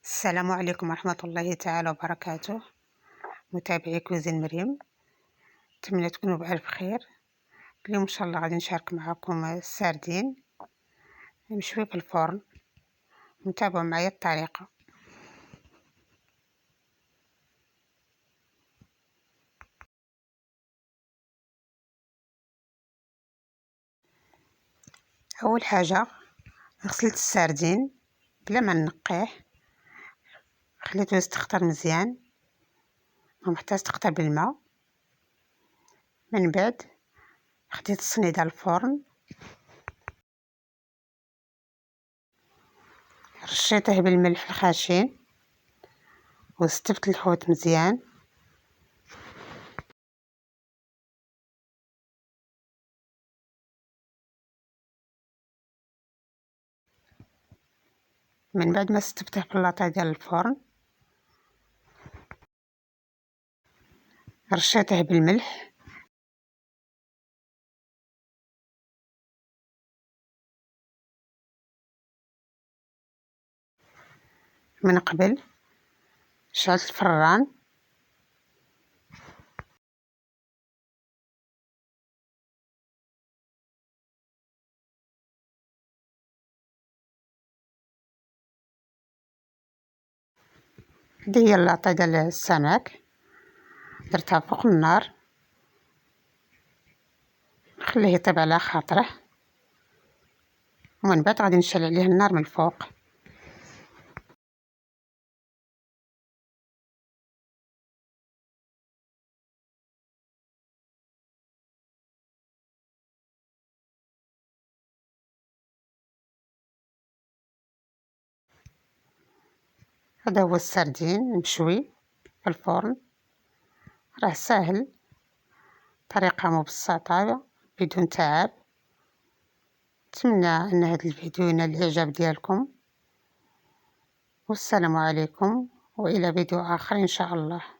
السلام عليكم ورحمة الله تعالى وبركاته. متابعي كوزين مريم، نتمنى تكونوا بألف خير. اليوم إن شاء الله غادي نشارك معكم السردين مشوي في الفرن. نتابعوا معايا الطريقة. أول حاجة غسلت السردين بلا ما نقيه، خليته يستخطر مزيان ومحتاج تخطر بالماء. من بعد خديت الصنيدة الفرن، رشيته بالملح الخشن وستفت الحوت مزيان. من بعد ما ستفته في اللاطة ديال الفرن، رشيته بالملح من قبل. شعلت الفران هذه هي اللاطة ديال السمك، درتها فوق النار نخليه يطيب على خاطره، ومن بعد غادي نشعل عليه النار من الفوق. هذا هو السردين مشوي في الفرن، راه ساهل، طريقة مبسطة بدون تعب. نتمنى ان هذا الفيديو ينال الاعجاب ديالكم، والسلام عليكم، والى فيديو اخر ان شاء الله.